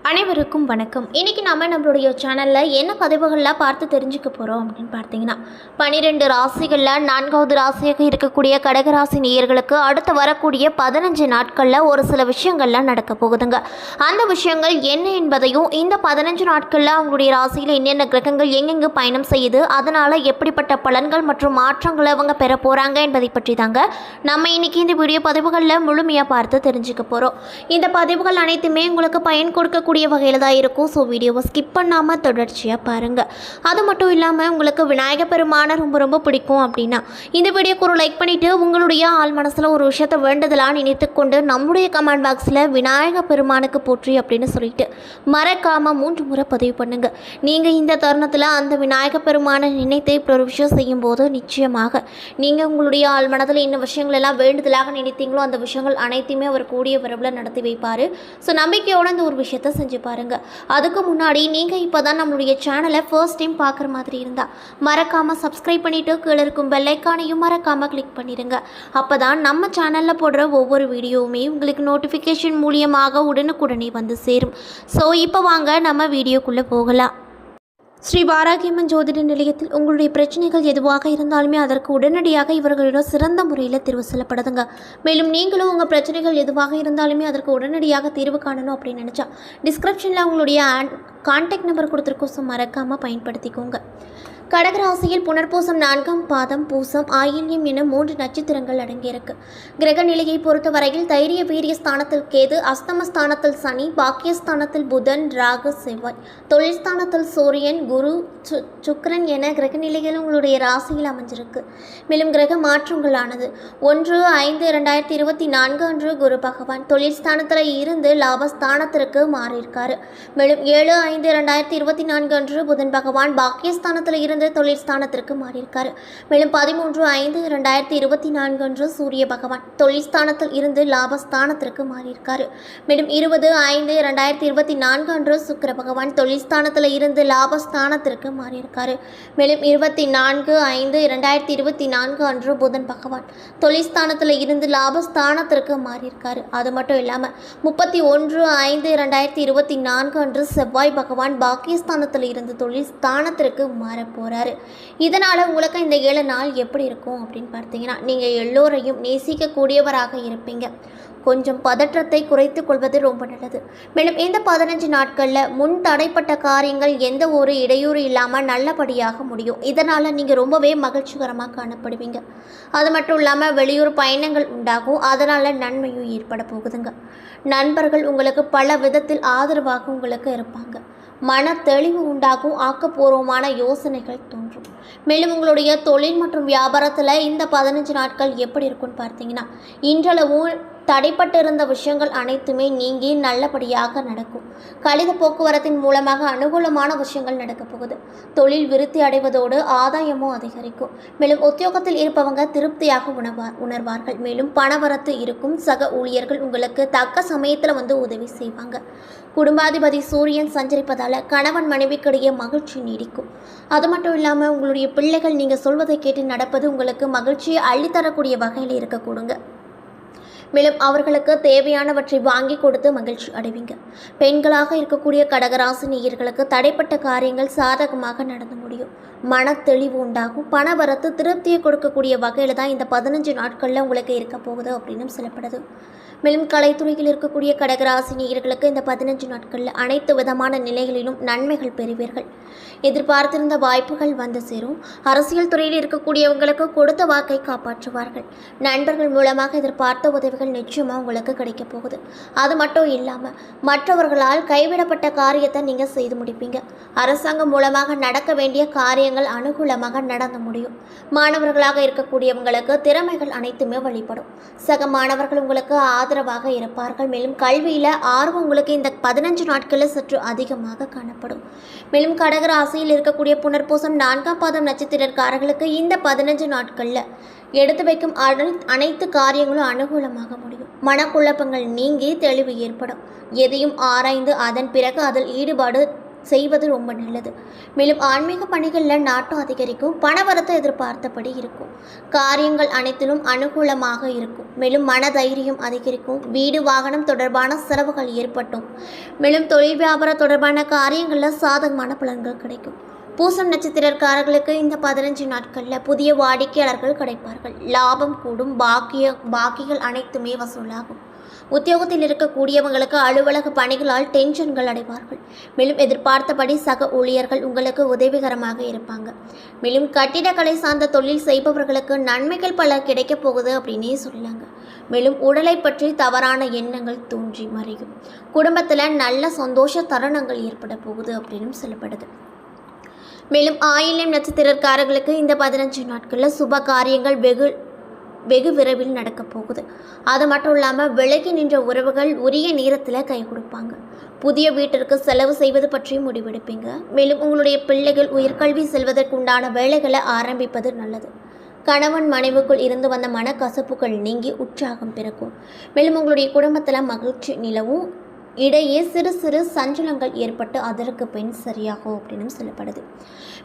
அனைவருக்கும் வணக்கம். இன்றைக்கி நம்மளுடைய சேனலில் என்ன பதிவுகள்லாம் பார்த்து தெரிஞ்சுக்க போகிறோம் அப்படின்னு பார்த்தீங்கன்னா, 12 ராசிகளில் 4வது ராசியாக இருக்கக்கூடிய கடகராசி நேயர்களுக்கு அடுத்து வரக்கூடிய 15 நாட்களில் ஒரு சில விஷயங்கள்லாம் நடக்க போகுதுங்க. அந்த விஷயங்கள் என்ன என்பதையும், இந்த 15 நாட்களில் அவங்களுடைய ராசியில் என்னென்ன கிரகங்கள் எங்கெங்கே பயணம் செய்யுது, அதனால் எப்படிப்பட்ட பலன்கள் மற்றும் மாற்றங்களை அவங்க பெற போகிறாங்க என்பதை பற்றி தாங்க நம்ம இன்றைக்கி இந்த வீடியோ பதிவுகளில் முழுமையாக பார்த்து தெரிஞ்சுக்க போகிறோம். இந்த பதிவுகள் அனைத்துமே உங்களுக்கு பயன் கொடுக்கக்கூடிய வகையில் தான் இருக்கும். ஸோ வீடியோவை ஸ்கிப் பண்ணாமல் தொடர்ச்சியாக பாருங்கள். அது மட்டும் இல்லாமல் உங்களுக்கு விநாயகர் பெருமானை ரொம்ப பிடிக்கும் அப்படின்னா இந்த வீடியோக்கு ஒரு லைக் பண்ணிவிட்டு உங்களுடைய ஆள் மனசில் ஒரு விஷயத்தை வேண்டுதலாக நினைத்து கொண்டு நம்முடைய கமெண்ட் பாக்ஸில் விநாயகர் பெருமானுக்கு போற்றி அப்படின்னு சொல்லிட்டு மறக்காமல் 3 முறை பதிவு பண்ணுங்கள். நீங்கள் இந்த தருணத்தில் அந்த விநாயகர் பெருமானை நினைத்து இப்படி ஒரு விஷயம் செய்யும்போது நிச்சயமாக நீங்கள் உங்களுடைய ஆள் மனதில் இந்த விஷயங்கள் எல்லாம் வேண்டுதலாக நினைத்தீங்களோ அந்த விஷயங்கள் அனைத்தையுமே அவர் கூடிய விரைவில் நடத்தி வைப்பார். ஸோ நம்பிக்கையோடு அந்த ஒரு விஷயத்தை செஞ்சு பாருங்கள். அதுக்கு முன்னாடி நீங்கள் இப்போ தான் நம்மளுடைய சேனலை ஃபர்ஸ்ட் டைம் பார்க்குற மாதிரி இருந்தால் மறக்காமல் சப்ஸ்கிரைப் பண்ணிவிட்டு கீழே இருக்கும் பெல் ஐக்கானையும் மறக்காமல் கிளிக் பண்ணிடுங்க. அப்போ தான் நம்ம சேனலில் போடுற ஒவ்வொரு வீடியோவுமே உங்களுக்கு நோட்டிஃபிகேஷன் மூலியமாக உடனுக்குடனே வந்து சேரும். ஸோ இப்போ வாங்க நம்ம வீடியோக்குள்ளே போகலாம். ஸ்ரீ வாராகியம்மன் ஜோதிட நிலையத்தில் உங்களுடைய பிரச்சனைகள் எதுவாக இருந்தாலுமே அதற்கு உடனடியாக இவர்களிடம் சிறந்த முறையில் தீர்வு சொல்லப்படுதுங்க. மேலும் நீங்களும் உங்கள் பிரச்சனைகள் எதுவாக இருந்தாலுமே அதற்கு உடனடியாக தீர்வு காணணும் அப்படின்னு நினச்சா டிஸ்கிரிப்ஷனில் உங்களுடைய கான்டாக்ட் நம்பர் கொடுத்துருக்கோம். ஸோ மறக்காமல் பயன்படுத்திக்கோங்க. கடகராசியில் புனர்பூசம் 4ஆம் பாதம், பூசம், ஆயில்யம் என 3 நட்சத்திரங்கள் அடங்கியிருக்கு. கிரக நிலையை பொறுத்தவரையில் தைரிய வீரிய ஸ்தானத்தில் கேது, அஸ்தமஸ்தானத்தில் சனி, பாக்கியஸ்தானத்தில் புதன், ராகு, செவ்வாய், தொழில் ஸ்தானத்தில் சூரியன், குரு, சுக்கிரன் என கிரக நிலைகள் உங்களுடைய ராசியில் அமைஞ்சிருக்கு. மேலும் கிரக மாற்றங்களானது 1/5/2024 அன்று குரு பகவான் தொழில் ஸ்தானத்தில் இருந்து லாபஸ்தானத்திற்கு மாறியிருக்காரு. மேலும் 7/5/2024 அன்று புதன் பகவான் பாக்கியஸ்தானத்தில் இருந்து தொழில் ஸ்தானத்திற்கு மாறியிருக்காரு. மேலும் 13/5/2024 அன்று சூரிய பகவான் தொழில் ஸ்தானத்தில் இருந்து லாபஸ்தானத்திற்கு மாறியிருக்காரு. மேலும் 20/5/2024 அன்று சுக்கிர பகவான் தொழில் ஸ்தானத்தில் இருந்து லாபஸ்தானத்திற்கு மாறியிருக்காரு. மேலும் 24/5/2024 அன்று புதன் பகவான் தொழில் ஸ்தானத்தில் இருந்து லாபஸ்தானத்திற்கு மாறியிருக்காரு. அது மட்டும் இல்லாமல் 31/5/2024 அன்று செவ்வாய் பகவான் பாக்கியஸ்தானத்தில் இருந்து தொழில் ஸ்தானத்திற்கு மாற போகிறாரு. இதனால் உங்களுக்கு இந்த 7 நாள் எப்படி இருக்கும் அப்படின்னு பார்த்தீங்கன்னா, நீங்கள் எல்லோரையும் நேசிக்கக்கூடியவராக இருப்பீங்க. கொஞ்சம் பதற்றத்தை குறைத்து கொள்வது ரொம்ப நல்லது. மேலும் இந்த 15 நாட்களில் முன் தடைப்பட்ட காரியங்கள் எந்த ஒரு இடையூறு இல்லாமல் நல்லபடியாக முடியும். இதனால் நீங்கள் ரொம்பவே மகிழ்ச்சிகரமாக காணப்படுவீங்க. அது மட்டும் இல்லாமல் வெளியூர் பயணங்கள் உண்டாகும். அதனால் நன்மையும் ஏற்பட போகுதுங்க. நண்பர்கள் உங்களுக்கு பல விதத்தில் ஆதரவாக உங்களுக்கு இருப்பாங்க. மன தெளிவு உண்டாகும். ஆக்கப்பூர்வமான யோசனைகள் தோன்றும். மேலும் உங்களுடைய தொழில் மற்றும் வியாபாரத்தில் இந்த 15 நாட்கள் எப்படி இருக்குன்னு பார்த்தீங்கன்னா, இன்றளவும் தடைப்பட்டிருந்த விஷயங்கள் அனைத்துமே நீங்கி நல்லபடியாக நடக்கும். கடித போக்குவரத்தின் மூலமாக அனுகூலமான விஷயங்கள் நடக்கப் போகுது. தொழில் விருத்தி அடைவதோடு ஆதாயமும் அதிகரிக்கும். மேலும் உத்தியோகத்தில் இருப்பவங்க திருப்தியாக உணர்வார்கள். மேலும் பணவரத்து இருக்கும். சக ஊழியர்கள் உங்களுக்கு தக்க சமயத்தில் வந்து உதவி செய்வாங்க. குடும்பாதிபதி சூரியன் சஞ்சரிப்பதால் கணவன் மனைவிக்கிடையே மகிழ்ச்சி நீடிக்கும். அது மட்டும் இல்லாமல் உங்களுடைய பிள்ளைகள் நீங்கள் சொல்வதை கேட்டு நடப்பது உங்களுக்கு மகிழ்ச்சியை அள்ளித்தரக்கூடிய வகையில் இருக்கக்கூடுங்க. மேலும் அவர்களுக்கு தேவையானவற்றை வாங்கி கொடுத்து மகிழ்ச்சி அடைவீங்க. பெண்களாக இருக்கக்கூடிய கடகராசி நேயர்களுக்கு தடைப்பட்ட காரியங்கள் சாதகமாக நடந்து முடியும். மன தெளிவு உண்டாகும். பணவரத்து திருப்தியை கொடுக்கக்கூடிய வகையில் தான் இந்த 15 நாட்களில் உங்களுக்கு இருக்க போகுது அப்படின்னு சொல்லப்படுது. மேலும் கலைத்துறையில் இருக்கக்கூடிய கடகராசி நேயர்களுக்கு இந்த 15 நாட்களில் அனைத்து விதமான நிலைகளிலும் நன்மைகள் பெறுவீர்கள். எதிர்பார்த்திருந்த வாய்ப்புகள் வந்து சேரும். அரசியல் துறையில் இருக்கக்கூடியவங்களுக்கு கொடுத்த வாக்கை காப்பாற்றுவார்கள். நண்பர்கள் மூலமாக எதிர்பார்த்த உதவிகள் நிச்சயமாக உங்களுக்கு கிடைக்க போகுது. அது மட்டும் இல்லாமல் மற்றவர்களால் கைவிடப்பட்ட காரியத்தை நீங்கள் செய்து முடிப்பீங்க. அரசாங்கம் மூலமாக நடக்க வேண்டிய காரியங்கள் அனுகூலமாக நடந்து முடியும். மாணவர்களாக இருக்கக்கூடியவங்களுக்கு திறமைகள் அனைத்துமே வழிபடும். சக மாணவர்கள் உங்களுக்கு ஆதரவாக இருப்பார்கள். மேலும் கல்வியில் ஆர்வம் உங்களுக்கு இந்த 15 நாட்களில் சற்று அதிகமாக காணப்படும். மேலும் கடகராசியில் இருக்கக்கூடிய புனர்பூசம் 4ஆம் பாதம் நட்சத்திரக்காரர்களுக்கு இந்த 15 நாட்களில் எடுத்து வைக்கும் அனைத்து காரியங்களும் அனுகூலமாக முடியும். மனக்குழப்பங்கள் நீங்கி தெளிவு ஏற்படும். எதையும் ஆராய்ந்து அதன் பிறகு அதில் ஈடுபாடு செய்வது ரொம்ப நல்லது. மேலும் ஆன்மீக பணிகளில் நாட்டம் அதிகரிக்கும். பணவரத்து எதிர்பார்த்தபடி இருக்கும். காரியங்கள் அனைத்திலும் அனுகூலமாக இருக்கும். மேலும் மனதைரியம் அதிகரிக்கும். வீடு வாகனம் தொடர்பான செலவுகள் ஏற்பட்டும். மேலும் தொழில் வியாபாரம் தொடர்பான காரியங்களில் சாதகமான பலன்கள் கிடைக்கும். பூசம் நட்சத்திரக்காரர்களுக்கு இந்த 15 நாட்களில் புதிய வாடிக்கையாளர்கள் கிடைப்பார்கள். லாபம் கூடும். பாக்கிகள் அனைத்துமே வசூலாகும். உத்தியோகத்தில் இருக்கக்கூடியவங்களுக்கு அலுவலக பணிகளால் டென்ஷன்கள் அடைவார்கள். மேலும் எதிர்பார்த்தபடி சக ஊழியர்கள் உங்களுக்கு உதவிகரமாக இருப்பாங்க. மேலும் கட்டிடக்கலை சார்ந்த தொழில் செய்பவர்களுக்கு நன்மைகள் பல கிடைக்கப் போகுது அப்படின்னே சொல்லலாங்க. மேலும் உடலை பற்றி தவறான எண்ணங்கள் தோன்றி மறையும். குடும்பத்தில் நல்ல சந்தோஷ தருணங்கள் ஏற்பட போகுது அப்படின்னு சொல்லப்படுது. மேலும் ஆயில்யம் நட்சத்திரக்காரர்களுக்கு இந்த 15 நாட்களில் சுப காரியங்கள் வெகு விரைவில் நடக்கப் போகுது. அது மட்டும் இல்லாமல் விலகி நின்ற உறவுகள் உரிய நேரத்தில் கை கொடுப்பாங்க. புதிய வீட்டிற்கு செலவு செய்வது பற்றி முடிவெடுப்பீங்க. மேலும் உங்களுடைய பிள்ளைகள் உயர்கல்வி செல்வதற்குண்டான வேலைகளை ஆரம்பிப்பது நல்லது. கணவன் மனைவிக்குள் இருந்து வந்த மனக்கசப்புகள் நீங்கி உற்சாகம் பிறக்கும். மேலும் உங்களுடைய குடும்பத்தில் மகிழ்ச்சி நிலவும். இடையே சிறு சிறு சஞ்சலங்கள் ஏற்பட்டு அதற்கு பின் சரியாகும் அப்படின்னு சொல்லப்படுது.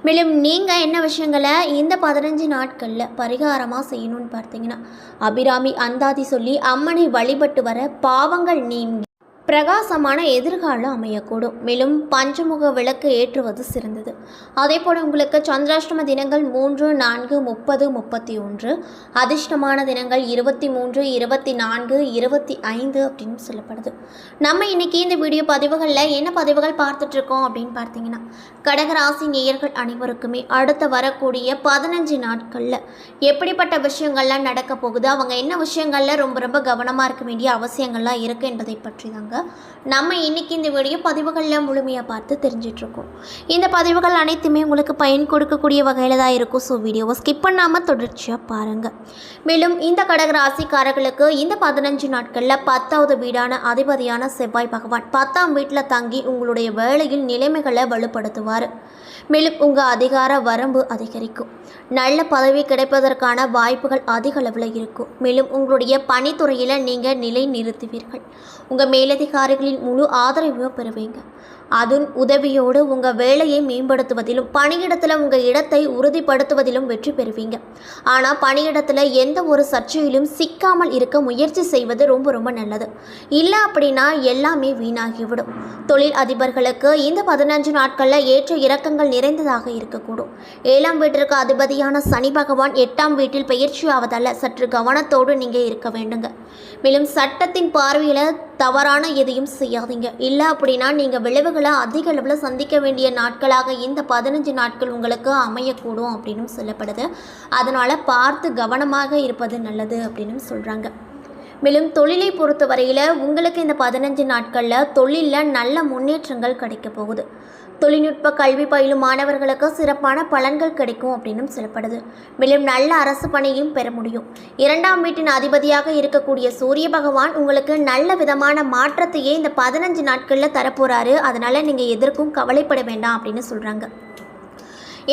மேலும் நீங்கள் என்ன விஷயங்களை இந்த 15 நாட்களில் பரிகாரமாக செய்யணும்னு பார்த்தீங்கன்னா, அபிராமி அந்தாதி சொல்லி அம்மனை வழிபட்டு வர பாவங்கள் நீங்கி பிரகாசமான எதிர்காலம் அமையக்கூடும். மேலும் பஞ்சமுக விளக்கு ஏற்றுவது சிறந்தது. அதே போல் உங்களுக்கு சந்திராஷ்டம தினங்கள் 3, 4, 30, 31, அதிர்ஷ்டமான தினங்கள் 23, 24, 25 அப்படின்னு சொல்லப்படுது. நம்ம இன்னைக்கு இந்த வீடியோ பதிவுகளில் என்ன பதிவுகள் பார்த்துட்ருக்கோம் அப்படின்னு பார்த்தீங்கன்னா, கடகராசி நேயர்கள் அனைவருக்குமே அடுத்து வரக்கூடிய 15 நாட்களில் எப்படிப்பட்ட விஷயங்கள்லாம் நடக்க போகுது, அவங்க என்ன விஷயங்களில் ரொம்ப ரொம்ப கவனமாக இருக்க வேண்டிய அவசியங்கள்லாம் இருக்குது என்பதை பற்றி தாங்க நம்ம இன்னைக்கு இந்த வீடியோ பதிவுகளில் முழுமையாக பார்த்து தெரிஞ்சிட்ருக்கோம். இந்த பதிவுகள் அனைத்துமே உங்களுக்கு பயன் கொடுக்கக்கூடிய வகையில் தான் இருக்கும். ஸோ வீடியோவை ஸ்கிப் பண்ணாமல் தொடர்ச்சியாக பாருங்கள். மேலும் இந்த கடகராசிக்காரர்களுக்கு இந்த 15 நாட்களில் 10வது வீடான அதிபதியான செவ்வாய் பகவான் 10ஆம் வீட்டில் தங்கி உங்களுடைய வேலையில் நிலைமைகளை வலுப்படுத்துவார். மேலும் உங்கள் அதிகார வரம்பு அதிகரிக்கும். நல்ல பதவி கிடைப்பதற்கான வாய்ப்புகள் அதிக அளவில் இருக்கும். மேலும் உங்களுடைய பணித்துறையில் நீங்கள் நிலை நிறுத்துவீர்கள். உங்கள் மேலதிகாரிகளின் முழு ஆதரவையும் பெறுவீங்க. அதன் உதவியோடு உங்கள் வேலையை மேம்படுத்துவதிலும் பணியிடத்தில் உங்கள் இடத்தை உறுதிப்படுத்துவதிலும் வெற்றி பெறுவீங்க. ஆனால் பணியிடத்தில் எந்த ஒரு சர்ச்சையிலும் சிக்காமல் இருக்க முயற்சி செய்வது ரொம்ப ரொம்ப நல்லது. இல்லை அப்படின்னா எல்லாமே வீணாகிவிடும். தொழில் அதிபர்களுக்கு இந்த 15 நாட்களில் ஏற்ற இறக்கங்கள் நிறைந்ததாக இருக்கக்கூடும். 7ஆம் வீட்டிற்கு அதிபதியான சனி பகவான் 8ஆம் வீட்டில் பயிற்சியாவதால் சற்று கவனத்தோடு நீங்கள் இருக்க வேண்டுங்க. மேலும் சட்டத்தின் பார்வையில் தவறான எதையும் செய்யாதீங்க. இல்லை அப்படின்னா நீங்கள் விளைவுகளை அதிக அளவில் சந்திக்க வேண்டிய நாட்களாக இந்த 15 நாட்கள் உங்களுக்கு அமையக்கூடும் அப்படின்னு சொல்லப்படுது. அதனால் பார்த்து கவனமாக இருப்பது நல்லது அப்படின்னு சொல்கிறாங்க. மேலும் தொழிலை பொறுத்த வரையில் உங்களுக்கு இந்த 15 நாட்களில் தொழிலில் நல்ல முன்னேற்றங்கள் கிடைக்க போகுது. தொழில்நுட்ப கல்வி பயிலும் மாணவர்களுக்கு சிறப்பான பலன்கள் கிடைக்கும் அப்படின்னு சொல்லப்படுது. மேலும் நல்ல அரசு பணியும் பெற முடியும். 2ஆம் வீட்டின் அதிபதியாக இருக்கக்கூடிய சூரிய பகவான் உங்களுக்கு நல்ல விதமான மாற்றத்தையே இந்த 15 நாட்களில் தரப்போகிறாரு. அதனால் நீங்கள் எதற்கும் கவலைப்பட வேண்டாம் அப்படின்னு சொல்கிறாங்க.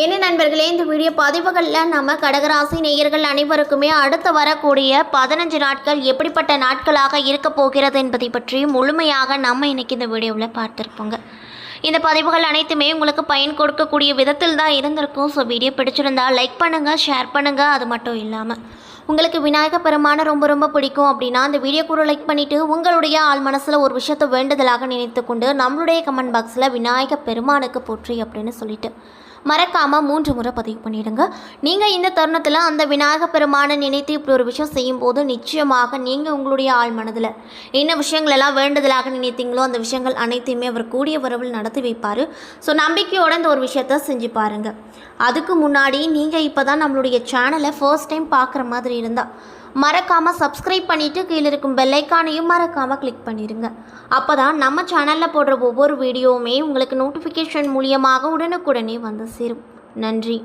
என்ன நண்பர்களே, இந்த வீடியோ பதிவுகளில் நம்ம கடகராசி நேயர்கள் அனைவருக்குமே அடுத்து வரக்கூடிய 15 நாட்கள் எப்படிப்பட்ட நாட்களாக இருக்க போகிறது என்பதை பற்றி முழுமையாக நம்ம இன்றைக்கி இந்த வீடியோவில் பார்த்துருப்போங்க. இந்த பதிவுகள் அனைத்துமே உங்களுக்கு பயன் கொடுக்கக்கூடிய விதத்தில் தான் இருந்திருக்கும். ஸோ வீடியோ பிடிச்சிருந்தால் லைக் பண்ணுங்கள், ஷேர் பண்ணுங்கள். அது மட்டும் இல்லாமல் உங்களுக்கு விநாயகர் பெருமானை ரொம்ப ரொம்ப பிடிக்கும் அப்படின்னா அந்த வீடியோ கூட லைக் பண்ணிவிட்டு உங்களுடைய ஆள் மனசில் ஒரு விஷயத்தை வேண்டுதலாக நினைத்து கொண்டு நம்மளுடைய கமெண்ட் பாக்ஸில் விநாயகர் பெருமானுக்கு போற்றி அப்படின்னு சொல்லிட்டு மறக்காமல் 3 முறை பதிவு பண்ணிவிடுங்க. நீங்கள் இந்த தருணத்தில் அந்த விநாயகர் பெருமானை நினைத்து இப்படி ஒரு விஷயம் செய்யும்போது நிச்சயமாக நீங்கள் உங்களுடைய ஆள் மனதில் என்ன விஷயங்களெல்லாம் வேண்டுதலாக நினைத்தீங்களோ அந்த விஷயங்கள் அனைத்தையுமே அவர் கூடிய வரவில் நடத்தி வைப்பார். ஸோ நம்பிக்கையோடு இந்த ஒரு விஷயத்த செஞ்சு பாருங்கள். அதுக்கு முன்னாடி நீங்கள் இப்போ தான் நம்மளுடைய சேனலை ஃபர்ஸ்ட் டைம் பார்க்குற மாதிரி இருந்தால் மறக்காமல் சப்ஸ்கிரைப் பண்ணிவிட்டு கீழே இருக்கும் பெல்லைக்கானையும் மறக்காமல் கிளிக் பண்ணிடுங்க. அப்போ தான் நம்ம சேனலில் போடுற ஒவ்வொரு வீடியோவுமே உங்களுக்கு நோட்டிஃபிகேஷன் மூலியமாக உடனுக்குடனே வந்து சேரும். நன்றி.